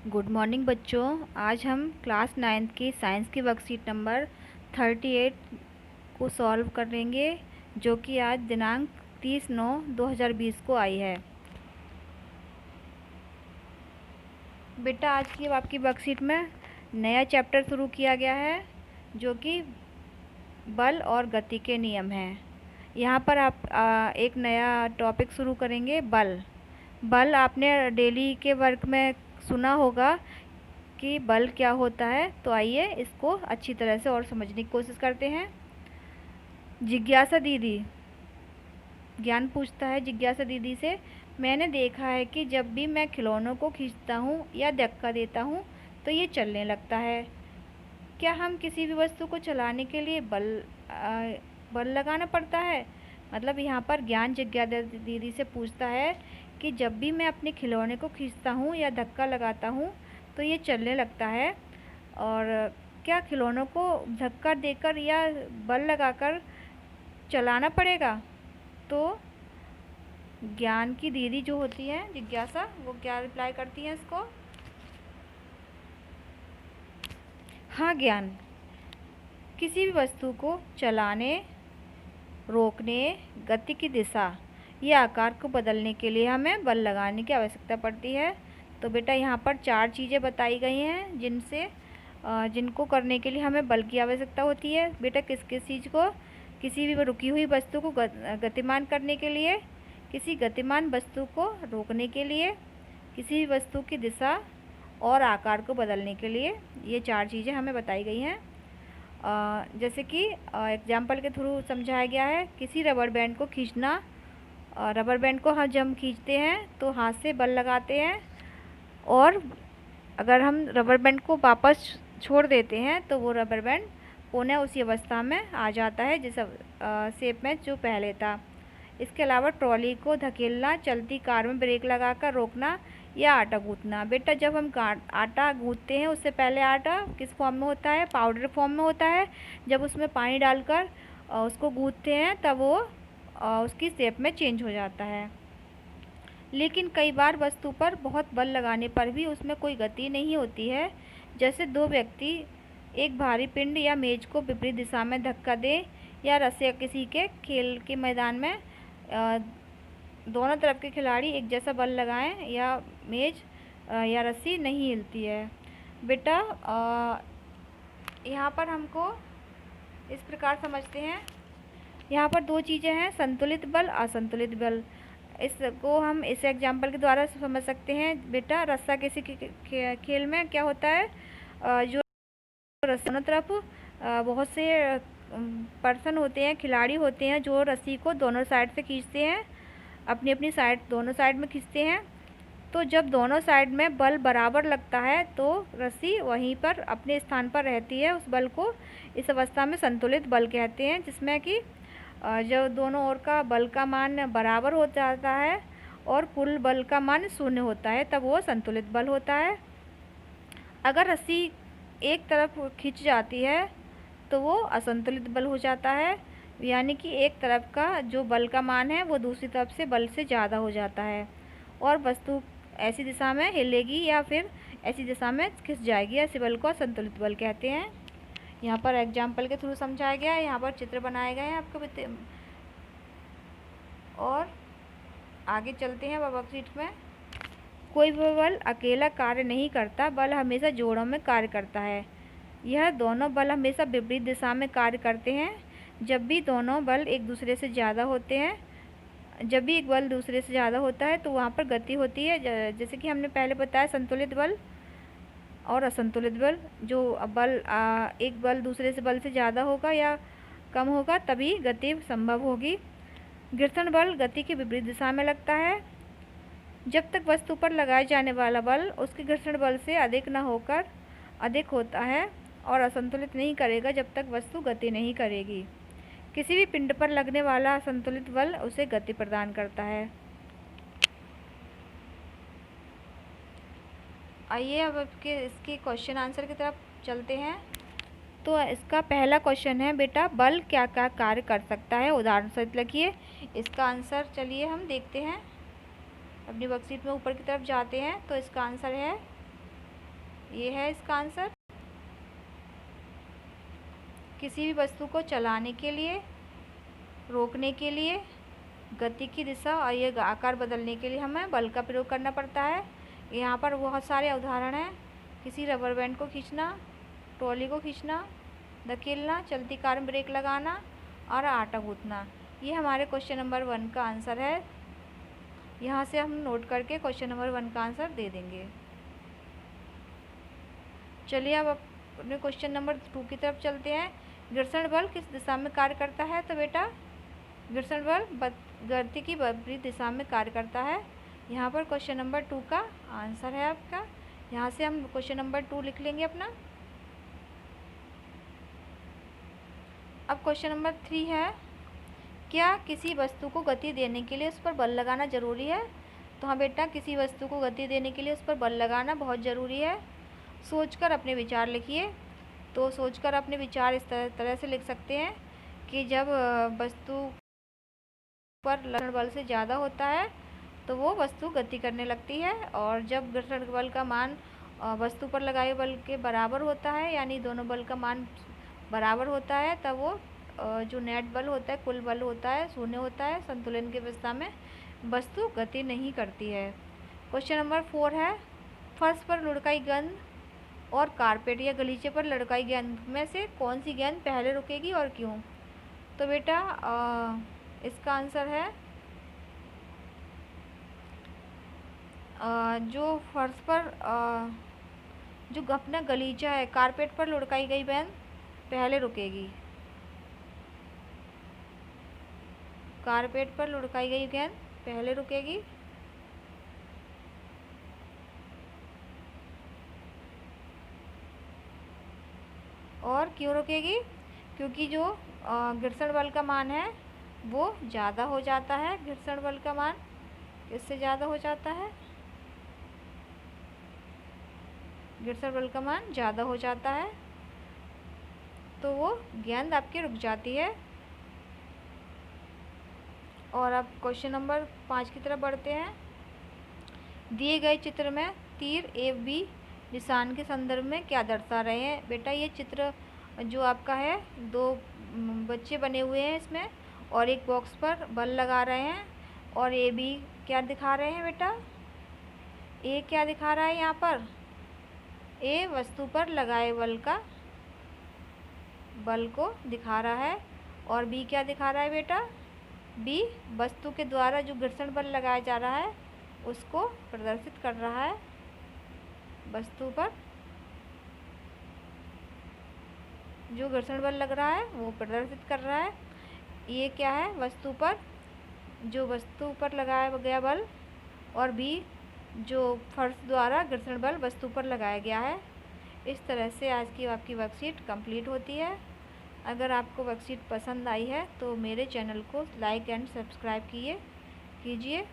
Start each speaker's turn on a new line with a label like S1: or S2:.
S1: Good morning बच्चों। आज हम क्लास 9th की साइंस की वर्कशीट नंबर 38 को सॉल्व करेंगे, जो कि आज दिनांक 30/9/2020 को आई है। बेटा, आज की आपकी वर्कशीट में नया चैप्टर शुरू किया गया है, जो कि बल और गति के नियम हैं। यहाँ पर आप एक नया टॉपिक शुरू करेंगे, बल। बल आपने डेली के वर्क में सुना होगा कि बल क्या होता है, तो आइए इसको अच्छी तरह से और समझने की कोशिश करते हैं। जिज्ञासा दीदी ज्ञान पूछता है जिज्ञासा दीदी से, मैंने देखा है कि जब भी मैं खिलौनों को खींचता हूँ या धक्का देता हूँ तो ये चलने लगता है। क्या हम किसी भी वस्तु को चलाने के लिए बल लगाना पड़ता है? मतलब यहाँ पर ज्ञान जिज्ञासा दीदी से पूछता है कि जब भी मैं अपने खिलौने को खींचता हूँ या धक्का लगाता हूँ तो ये चलने लगता है, और क्या खिलौनों को धक्का देकर या बल लगाकर चलाना पड़ेगा? तो ज्ञान की दीदी जो होती है जिज्ञासा, वो क्या रिप्लाई करती है इसको? हाँ ज्ञान, किसी भी वस्तु को चलाने, रोकने, गति की दिशा या आकार को बदलने के लिए हमें बल लगाने की आवश्यकता पड़ती है। तो बेटा, यहाँ पर 4 चीज़ें बताई गई हैं जिनको करने के लिए हमें बल की आवश्यकता होती है। बेटा, किस किस चीज़ को? किसी भी रुकी हुई वस्तु को गतिमान करने के लिए, किसी गतिमान वस्तु को रोकने के लिए, किसी भी वस्तु की दिशा और आकार को बदलने के लिए। ये 4 चीज़ें हमें बताई गई हैं। जैसे कि एग्जाम्पल के थ्रू समझाया गया है। किसी रबर बैंड को खींचना, रबर बैंड को जब हम खींचते हैं तो हाथ से बल लगाते हैं, और अगर हम रबर बैंड को वापस छोड़ देते हैं तो वो रबर बैंड पुनः उसी अवस्था में आ जाता है जिस शेप में जो पहले था। इसके अलावा ट्रॉली को धकेलना, चलती कार में ब्रेक लगाकर रोकना या आटा गूंथना। बेटा, जब हम आटा गूंथते हैं उससे पहले आटा किस फॉर्म में होता है? पाउडर फॉर्म में होता है। जब उसमें पानी डालकर उसको गूंथते हैं तब वो उसकी शेप में चेंज हो जाता है। लेकिन कई बार वस्तु पर बहुत बल लगाने पर भी उसमें कोई गति नहीं होती है। जैसे 2 व्यक्ति एक भारी पिंड या मेज को विपरीत दिशा में धक्का दें, या रस्सी किसी के खेल के मैदान में दोनों तरफ के खिलाड़ी एक जैसा बल लगाएं या मेज या रस्सी नहीं हिलती है। बेटा, यहाँ पर हमको इस प्रकार समझते हैं। यहाँ पर 2 चीज़ें हैं, संतुलित बल, असंतुलित बल। इसको हम इस एग्जाम्पल के द्वारा समझ सकते हैं। बेटा, रस्सा किसी खेल में क्या होता है? जो रस्सी दोनों तरफ बहुत से पर्सन होते हैं, खिलाड़ी होते हैं, जो रस्सी को दोनों साइड से खींचते हैं, अपनी अपनी साइड दोनों साइड में खींचते हैं। तो जब दोनों साइड में बल बराबर लगता है तो रस्सी वहीं पर अपने स्थान पर रहती है। उस बल को इस अवस्था में संतुलित बल कहते हैं, जिसमें कि जब दोनों ओर का बल का मान बराबर हो जाता है और कुल बल का मान 0 होता है, तब वो संतुलित बल होता है। अगर रस्सी एक तरफ खिंच जाती है तो वो असंतुलित बल हो जाता है, यानी कि एक तरफ का जो बल का मान है वो दूसरी तरफ से बल से ज़्यादा हो जाता है, और वस्तु ऐसी दिशा में हिलेगी या फिर ऐसी दिशा में खिंच जाएगी। ऐसे बल को असंतुलित बल कहते हैं। यहाँ पर एग्जाम्पल के थ्रू समझाया गया है। यहाँ पर चित्र बनाए गए हैं आपको, और आगे चलते हैं वर्कशीट में। कोई भी बल अकेला कार्य नहीं करता, बल हमेशा जोड़ों में कार्य करता है। यह दोनों बल हमेशा विपरीत दिशा में कार्य करते हैं। जब भी दोनों बल एक दूसरे से ज़्यादा होते हैं, जब भी एक बल दूसरे से ज़्यादा होता है तो वहाँ पर गति होती है। जैसे कि हमने पहले बताया, संतुलित बल और असंतुलित बल। जो एक बल दूसरे से बल से ज़्यादा होगा या कम होगा तभी गति संभव होगी। घर्षण बल गति के विपरीत दिशा में लगता है। जब तक वस्तु पर लगाए जाने वाला बल उसके घर्षण बल से अधिक न होकर अधिक होता है और असंतुलित नहीं करेगा जब तक वस्तु गति नहीं करेगी। किसी भी पिंड पर लगने वाला असंतुलित बल उसे गति प्रदान करता है। आइए अब इसके क्वेश्चन आंसर की तरफ चलते हैं। तो इसका पहला क्वेश्चन है, बेटा बल क्या क्या कार्य कर सकता है, उदाहरण सहित लिखिए। इसका आंसर चलिए हम देखते हैं। अपनी वर्कशीट में ऊपर की तरफ जाते हैं तो इसका आंसर है ये है इसका आंसर। किसी भी वस्तु को चलाने के लिए, रोकने के लिए, गति की दिशा और ये आकार बदलने के लिए हमें बल का प्रयोग करना पड़ता है। यहाँ पर बहुत सारे उदाहरण हैं। किसी रबर बैंड को खींचना, ट्रॉली को खींचना, धकेलना, चलती कार में ब्रेक लगाना और आटा गूंथना। ये हमारे क्वेश्चन नंबर 1 का आंसर है। यहाँ से हम नोट करके क्वेश्चन नंबर 1 का आंसर दे देंगे। चलिए अब अपने क्वेश्चन नंबर 2 की तरफ चलते हैं। घर्षण बल किस दिशा में कार्य करता है? तो बेटा घर्षण बल गति की विपरीत दिशा में कार्य करता है। यहाँ पर क्वेश्चन नंबर 2 का आंसर है आपका। यहाँ से हम क्वेश्चन नंबर 2 लिख लेंगे अपना। अब क्वेश्चन नंबर 3 है, क्या किसी वस्तु को गति देने के लिए उस पर बल लगाना ज़रूरी है? तो हाँ बेटा, किसी वस्तु को गति देने के लिए उस पर बल लगाना बहुत ज़रूरी है। सोचकर अपने विचार लिखिए। तो सोचकर अपने विचार इस तरह से लिख सकते हैं कि जब वस्तु पर घर्षण बल से ज़्यादा होता है तो वो वस्तु गति करने लगती है, और जब घर्षण बल का मान वस्तु पर लगाए बल के बराबर होता है, यानी दोनों बल का मान बराबर होता है, तब वो जो नेट बल होता है, कुल बल होता है, शून्य होता है। संतुलन की अवस्था में वस्तु गति नहीं करती है। क्वेश्चन नंबर 4 है, फर्श पर लुढ़काई गेंद और कारपेट या गलीचे पर लुढ़काई गेंद में से कौन सी गेंद पहले रुकेगी और क्यों? तो बेटा इसका आंसर है जो फर्श पर जो अपना गलीचा है, कारपेट पर लुढ़काई गई गेंद पहले रुकेगी। कारपेट पर लुढ़काई गई गेंद पहले रुकेगी। और क्यों रुकेगी? क्योंकि जो घर्षण बल का मान है वो ज़्यादा हो जाता है। घर्षण बल का मान किससे ज़्यादा हो जाता है? घर्षण बल का मान ज़्यादा हो जाता है, तो वो गेंद आपकी रुक जाती है। और अब क्वेश्चन नंबर 5 की तरफ बढ़ते हैं। दिए गए चित्र में तीर AB निशान के संदर्भ में क्या दर्शा रहे हैं? बेटा ये चित्र जो आपका है, 2 बच्चे बने हुए हैं इसमें, और एक बॉक्स पर बल लगा रहे हैं, और AB क्या दिखा रहे हैं बेटा? A क्या दिखा रहा है यहाँ पर? A वस्तु पर लगाए बल को दिखा रहा है, और B क्या दिखा रहा है बेटा? B वस्तु के द्वारा जो घर्षण बल लगाया जा रहा है उसको प्रदर्शित कर रहा है। वस्तु पर जो घर्षण बल लग रहा है वो प्रदर्शित कर रहा है। ये क्या है? वस्तु पर लगाया गया बल, और B जो फर्श द्वारा घर्षण बल वस्तु पर लगाया गया है। इस तरह से आज की आपकी वर्कशीट कंप्लीट होती है। अगर आपको वर्कशीट पसंद आई है तो मेरे चैनल को लाइक एंड सब्सक्राइब कीजिए।